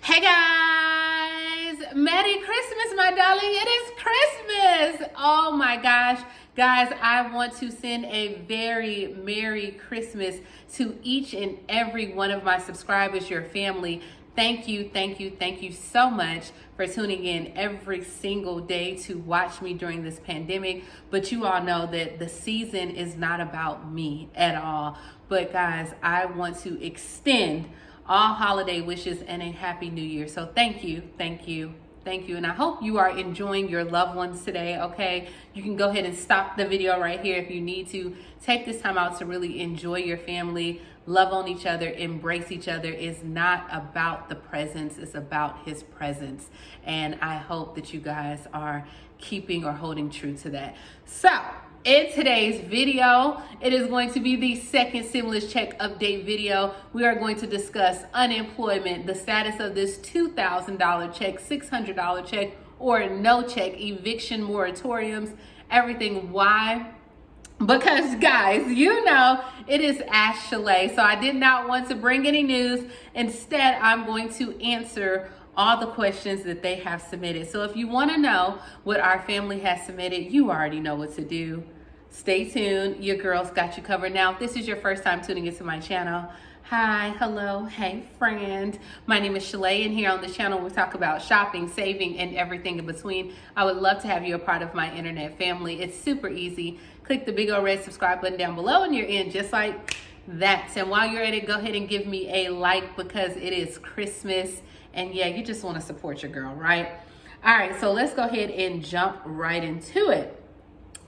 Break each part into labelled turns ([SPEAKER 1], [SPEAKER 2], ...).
[SPEAKER 1] Hey guys, Merry Christmas, my darling. It is Christmas. Oh my gosh. Guys, I want to send a very Merry Christmas to each and every one of my subscribers, your family. Thank you so much for tuning in every single day to watch me during this pandemic. But you all know that the season is not about me at all. But guys, I want to extend all holiday wishes and a happy new year. So thank you. And I hope you are enjoying your loved ones today, okay? You can go ahead and stop the video right here if you need to. Take this time out to really enjoy your family, love on each other, embrace each other. It's not about the presents, it's about his presence. And I hope that you guys are keeping or holding true to that. So, in today's video, it is going to be the second stimulus check update video. We are going to discuss unemployment, the status of this $2,000 check, $600 check, or no check, eviction moratoriums, everything. Why? Because guys, you know, it is Ask Shalae. So I did not want to bring any news. Instead, I'm going to answer all the questions that they have submitted. So if you want to know what our family has submitted, you already know what to do. Stay tuned. Your girls got you covered. Now, if this is your first time tuning into my channel, hi, hello, hey friend. My name is Shalae, and here on this channel we talk about shopping, saving, and everything in between. I would love to have you a part of my internet family. It's super easy. Click the big old red subscribe button down below and you're in just like that. And while you're at it, go ahead and give me a like because it is Christmas. And yeah, you just want to support your girl, right? All right, so let's go ahead and jump right into it.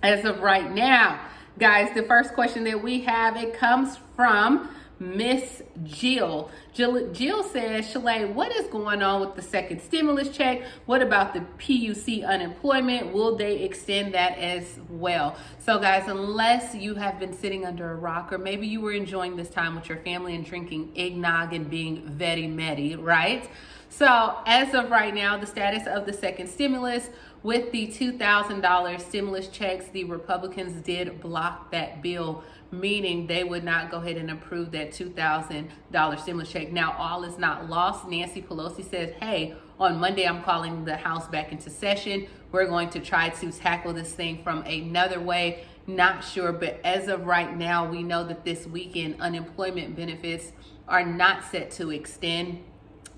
[SPEAKER 1] As of right now, guys, the first question that we have, it comes from Miss Jill. Jill says, Shalae, what is going on with the second stimulus check? What about the PUC unemployment? Will they extend that as well? So guys, unless you have been sitting under a rock, or maybe you were enjoying this time with your family and drinking eggnog and being very merry, right? So as of right now, the status of the second stimulus with the $2,000 stimulus checks, the Republicans did block that bill, meaning they would not go ahead and approve that $2,000 stimulus check. Now, all is not lost. Nancy Pelosi says, hey, on Monday, I'm calling the House back into session. We're going to try to tackle this thing from another way. Not sure, but as of right now, we know that this weekend unemployment benefits are not set to extend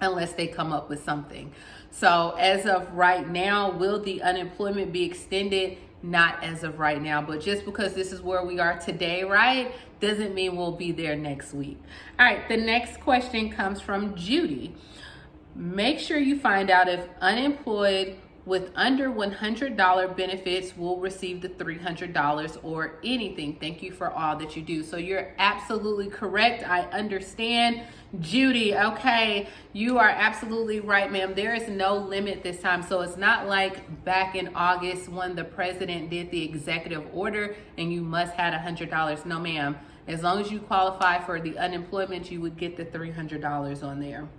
[SPEAKER 1] unless they come up with something. So as of right now, will the unemployment be extended? Not as of right now, but just because this is where we are today, right, doesn't mean we'll be there next week. All right, the next question comes from Judy. Make sure you find out if unemployed with under $100 benefits will receive the $300 or anything. Thank you for all that you do. So you're absolutely correct. I understand, Judy. Okay, you are absolutely right, ma'am. There is no limit this time. So it's not like back in August when the president did the executive order and you must have $100. No, ma'am. As long as you qualify for the unemployment, you would get the $300 on there.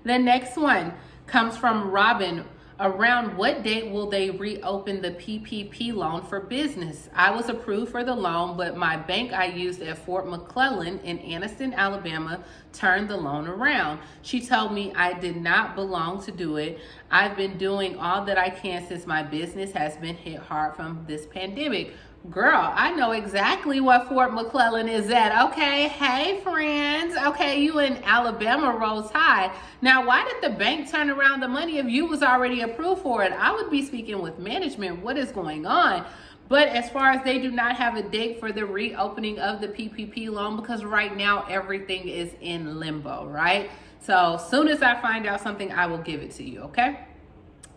[SPEAKER 1] The next one comes from Robin. Around what date will they reopen the PPP loan for business? I was approved for the loan, but my bank I used at Fort McClellan in Anniston, Alabama, turned the loan around. She told me I did not belong to do it. I've been doing all that I can since my business has been hit hard from this pandemic. Girl, I know exactly what Fort McClellan is at. Okay, hey friends. Okay, you in Alabama, Rolls High. Now, why did the bank turn around the money if you was already approved for it? I would be speaking with management. What is going on? But as far as they do not have a date for the reopening of the PPP loan, because right now everything is in limbo, right? So as soon as I find out something, I will give it to you, okay?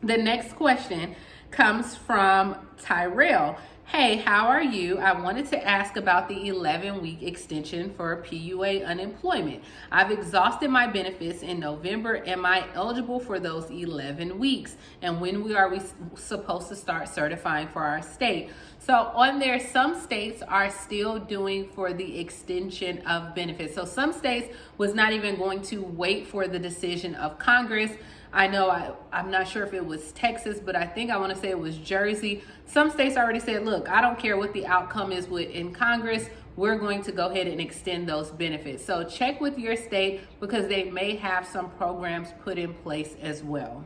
[SPEAKER 1] The next question comes from Tyrell. Hey, how are you? I wanted to ask about the 11-week extension for PUA unemployment. I've exhausted my benefits in November. Am I eligible for those 11 weeks? And when are we supposed to start certifying for our state? So on there, some states are still doing for the extension of benefits. So some states was not even going to wait for the decision of Congress. I know I'm not sure if it was Texas, but I want to say it was Jersey. Some states already said, look, I don't care what the outcome is in Congress. we're going to go ahead and extend those benefits. So check with your state because they may have some programs put in place as well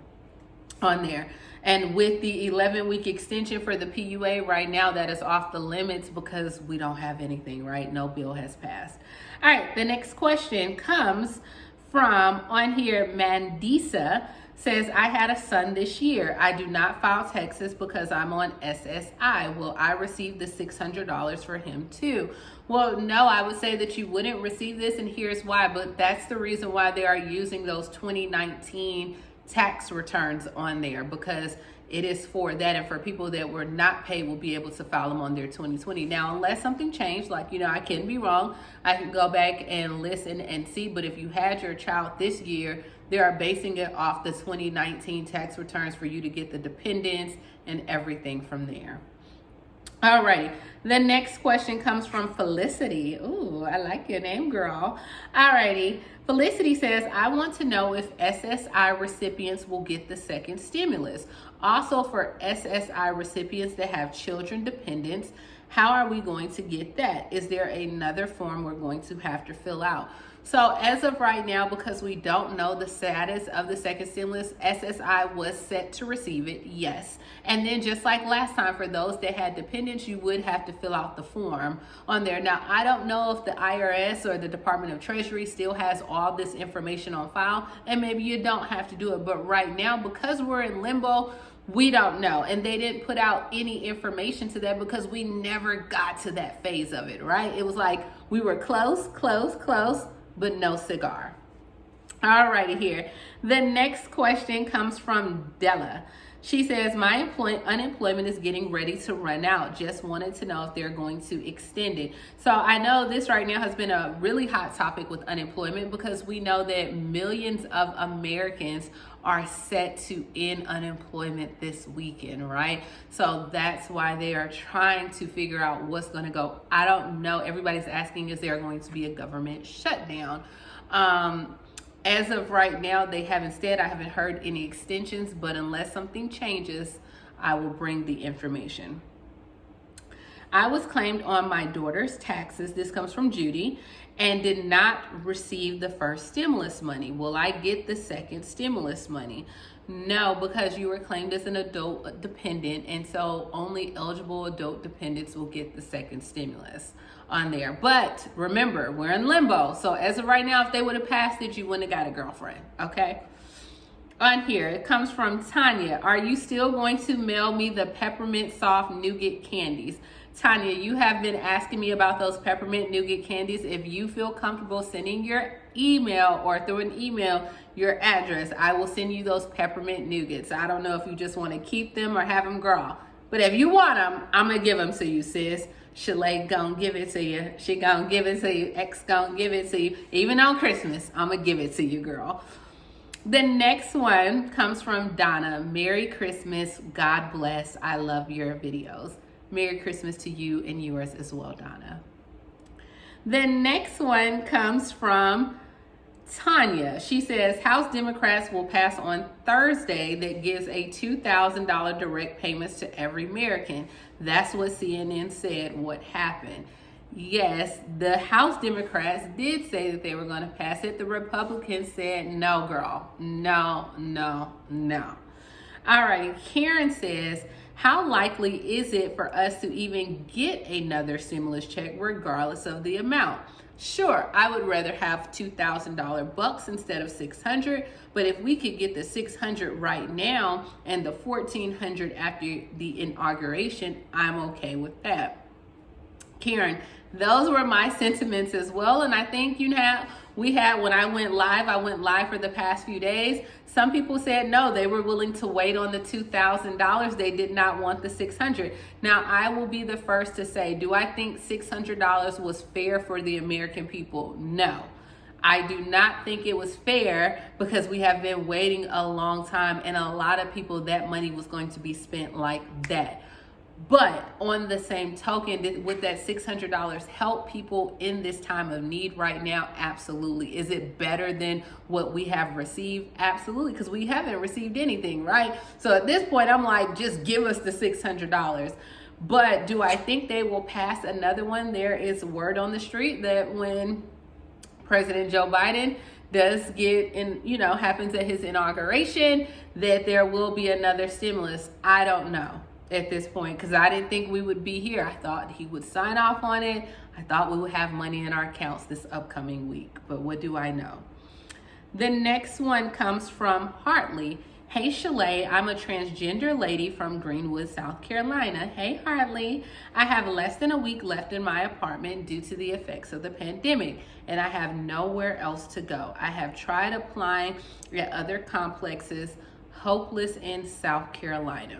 [SPEAKER 1] on there. And with the 11-week extension for the PUA right now, that is off the limits because we don't have anything, right? No bill has passed. All right, the next question comes from on here, Mandisa says, I had a son this year. I do not file taxes because I'm on SSI. Will I receive the $600 for him too? Well, no, I would say that you wouldn't receive this, and here's why. But that's the reason why they are using those 2019 tax returns on there, because it is for that, and for people that were not paid will be able to file them on their 2020. Now, unless something changed, like, I can be wrong, I can go back and listen and see, but if you had your child this year, they are basing it off the 2019 tax returns for you to get the dependents and everything from there. All right, the next question comes from Felicity. Ooh, I like your name, girl. All righty. Felicity says, I want to know if SSI recipients will get the second stimulus. Also, for SSI recipients that have children dependents, how are we going to get that? Is there another form we're going to have to fill out? So as of right now, because we don't know the status of the second stimulus, SSI was set to receive it, yes. And then just like last time, for those that had dependents, you would have to fill out the form on there. Now, I don't know if the IRS or the Department of Treasury still has all this information on file, and maybe you don't have to do it. But right now, because we're in limbo, we don't know. And they didn't put out any information to that because we never got to that phase of it, right? It was like we were close, but no cigar. All righty here. The next question comes from Della. She says, my unemployment is getting ready to run out. Just wanted to know if they're going to extend it. So I know this right now has been a really hot topic with unemployment because we know that millions of Americans are set to end unemployment this weekend, right? So that's why they are trying to figure out what's going to go. I don't know. Everybody's asking, is there going to be a government shutdown? As of right now, they haven't said. I haven't heard any extensions, but unless something changes, I will bring the information. I was claimed on my daughter's taxes, this comes from Judy, and did not receive the first stimulus money. Will I get the second stimulus money? No, because you were claimed as an adult dependent, and so only eligible adult dependents will get the second stimulus on there. But remember, we're in limbo. So as of right now, if they would have passed it, you wouldn't have got a girlfriend, okay? On here, it comes from Tanya. Are you still going to mail me the peppermint soft nougat candies? Tanya, you have been asking me about those peppermint nougat candies. If you feel comfortable sending your email or through an email your address, I will send you those peppermint nougats. I don't know if you just want to keep them or have them grow. But if you want them, I'm going to give them to you, sis. Shalae gonna give it to you. She gonna give it to you. X gonna give it to you. Even on Christmas, I'm gonna give it to you, girl. The next one comes from Donna. Merry Christmas. God bless. I love your videos. Merry Christmas to you and yours as well, Donna. The next one comes from Tanya. She says, House Democrats will pass on Thursday that gives a $2,000 direct payments to every American. That's what CNN said what happened. Yes, the House Democrats did say that they were going to pass it. The Republicans said, no, girl. No. All right, Karen says, how likely is it for us to even get another stimulus check regardless of the amount? Sure, I would rather have $2,000 bucks instead of $600, but if we could get the $600 right now and the $1,400 after the inauguration, I'm okay with that. Karen, those were my sentiments as well, and I think when I went live for the past few days, some people said no, they were willing to wait on the $2,000. They did not want the $600. Now, I will be the first to say, do I think $600 was fair for the American people? No. I do not think it was fair because we have been waiting a long time, and a lot of people, that money was going to be spent like that. But on the same token, would that $600 help people in this time of need right now? Absolutely. Is it better than what we have received? Absolutely, because we haven't received anything, right? So at this point, I'm like, just give us the $600. But do I think they will pass another one? There is word on the street that when President Joe Biden does get in, happens at his inauguration, that there will be another stimulus. I don't know at this point, because I didn't think we would be here. I thought he would sign off on it. I thought we would have money in our accounts this upcoming week, but what do I know? The next one comes from Hartley. Hey Shalae, I'm a transgender lady from Greenwood, South Carolina. Hey Hartley, I have less than a week left in my apartment due to the effects of the pandemic, and I have nowhere else to go. I have tried applying at other complexes, hopeless in South Carolina.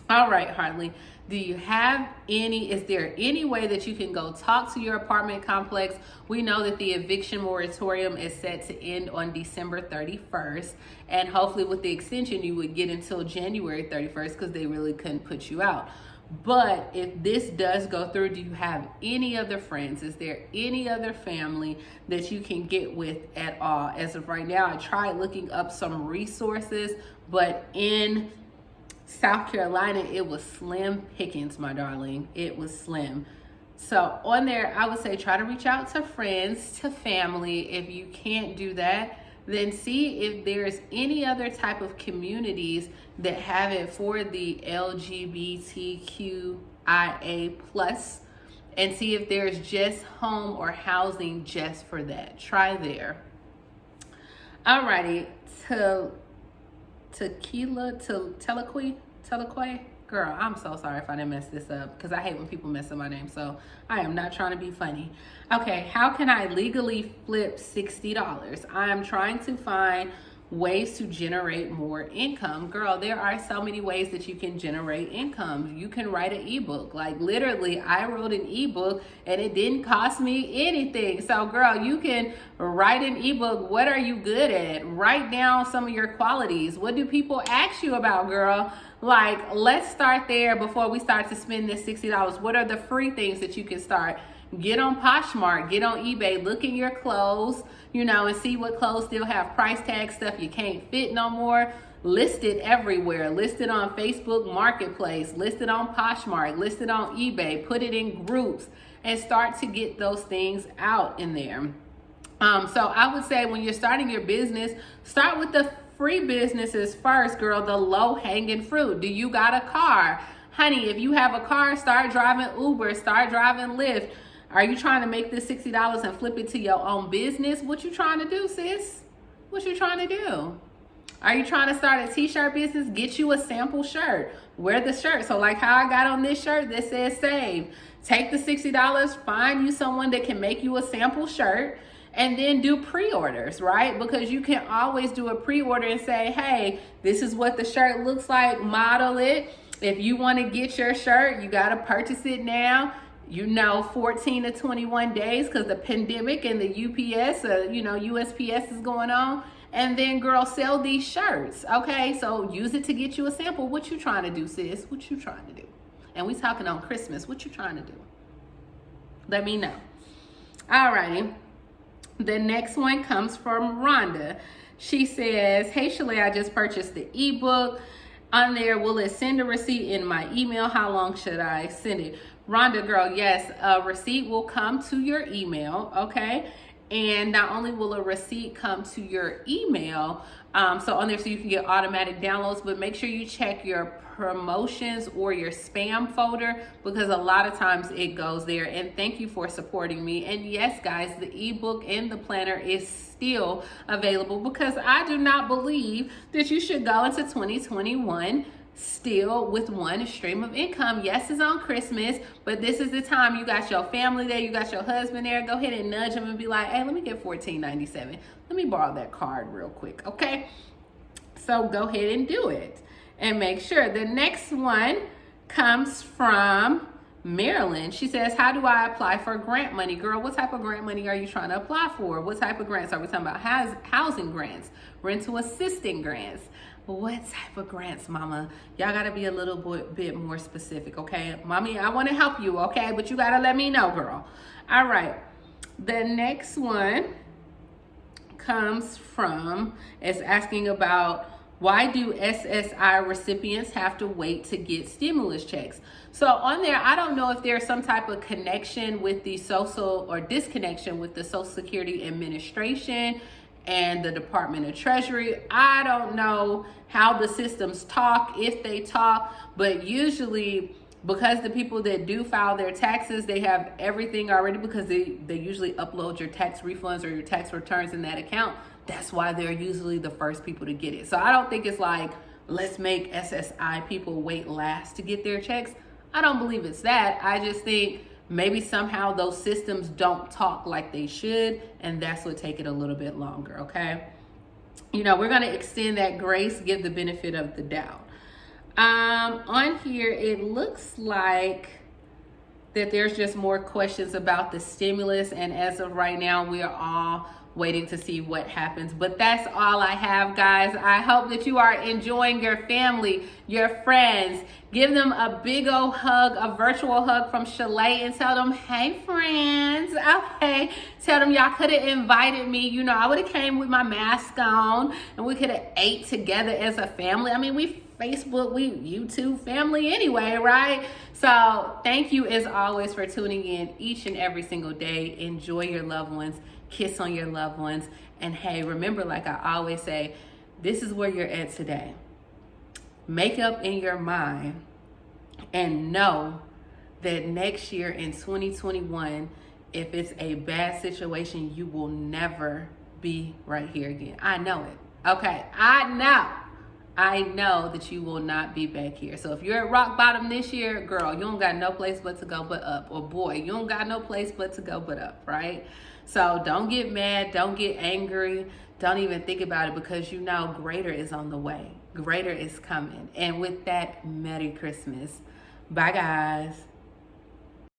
[SPEAKER 1] All right, Hartley, is there any way that you can go talk to your apartment complex? We know that the eviction moratorium is set to end on December 31st. And hopefully with the extension, you would get until January 31st because they really couldn't put you out. But if this does go through, do you have any other friends? Is there any other family that you can get with at all? As of right now, I tried looking up some resources, but in South Carolina, it was slim pickings, my darling. It was slim. So on there, I would say try to reach out to friends, to family. If you can't do that, then see if there's any other type of communities that have it for the LGBTQIA plus, and see if there's just home or housing just for that. Try there. Alrighty, Telequay, girl, I'm so sorry if I didn't mess this up, because I hate when people mess up my name, so I am not trying to be funny. Okay, how can I legally flip $60? I am trying to find ways to generate more income. Girl, there are so many ways that you can generate income. You can write an ebook. Like literally, I wrote an ebook and it didn't cost me anything. So girl, you can write an ebook. What are you good at? Write down some of your qualities. What do people ask you about, girl? Like, let's start there before we start to spend this $60. What are the free things that you can start? Get on Poshmark, get on eBay, look in your clothes, and see what clothes still have price tag stuff you can't fit no more. List it everywhere. List it on Facebook Marketplace, list it on Poshmark, list it on eBay, put it in groups, and start to get those things out in there. So I would say when you're starting your business, start with the free businesses first, girl, the low-hanging fruit. Do you got a car? Honey, if you have a car, start driving Uber, start driving Lyft. Are you trying to make this $60 and flip it to your own business? What you trying to do, sis? What you trying to do? Are you trying to start a t-shirt business? Get you a sample shirt. Wear the shirt. So like how I got on this shirt that says save. Take the $60, find you someone that can make you a sample shirt, and then do pre-orders, right? Because you can always do a pre-order and say, hey, this is what the shirt looks like, model it. If you want to get your shirt, you got to purchase it now. 14 to 21 days because the pandemic and the UPS, USPS is going on. And then, girl, sell these shirts, okay? So use it to get you a sample. What you trying to do, sis? What you trying to do? And we talking on Christmas. What you trying to do? Let me know. All righty. The next one comes from Rhonda. She says, hey, Shalae, I just purchased the ebook. On there, will it send a receipt in my email? How long should I send it? Rhonda, girl, yes, a receipt will come to your email, okay? And not only will a receipt come to your email, so on there so you can get automatic downloads, but make sure you check your promotions or your spam folder because a lot of times it goes there. And thank you for supporting me. And yes, guys, the ebook and the planner is still available because I do not believe that you should go into 2021 still with one stream of income. Yes, it's on Christmas, but this is the time. You got your family there, you got your husband there. Go ahead and nudge them and be like, hey, let me get $14.97. Let me borrow that card real quick, okay? So go ahead and do it and make sure. The next one comes from Marilyn. She says, how do I apply for grant money? Girl, what type of grant money are you trying to apply for? What type of grants? Are we talking about housing grants, rental assistance grants? What type of grants, mama? Y'all got to be a little bit more specific, okay? Mommy, I want to help you, okay? But you got to let me know, girl. All right. The next one comes from, it's asking about Why do SSI recipients have to wait to get stimulus checks? So on there, I don't know if there's some type of connection with the social or disconnection with the Social Security Administration and the Department of Treasury. I don't know how the systems talk, if they talk, but usually because the people that do file their taxes, they have everything already because they usually upload your tax refunds or your tax returns in that account. That's why they're usually the first people to get it. So I don't think it's like, let's make SSI people wait last to get their checks. I don't believe it's that. I just think maybe somehow those systems don't talk like they should, and that's what take it a little bit longer, okay? You know, we're going to extend that grace, give the benefit of the doubt. On here, it looks like that there's just more questions about the stimulus, and as of right now, we are all waiting to see what happens. But that's all I have, guys. I hope that you are enjoying your family, your friends. Give them a big old hug, a virtual hug from Shalae, and tell them, hey friends, okay. Tell them y'all could have invited me. You know, I would have came with my mask on and we could have ate together as a family. I mean, we Facebook, we YouTube family anyway, right? So thank you as always for tuning in each and every single day. Enjoy your loved ones. Kiss on your loved ones. And hey, remember, like I always say, this is where you're at today. Make up in your mind and know that next year in 2021, if it's a bad situation, you will never be right here again. I know it. Okay, I know that you will not be back here. So if you're at rock bottom this year, girl, you don't got no place but to go but up. Or boy, you don't got no place but to go but up, right? So don't get mad, don't get angry, don't even think about it, because you know greater is on the way. Greater is coming. And with that, Merry Christmas. Bye, guys.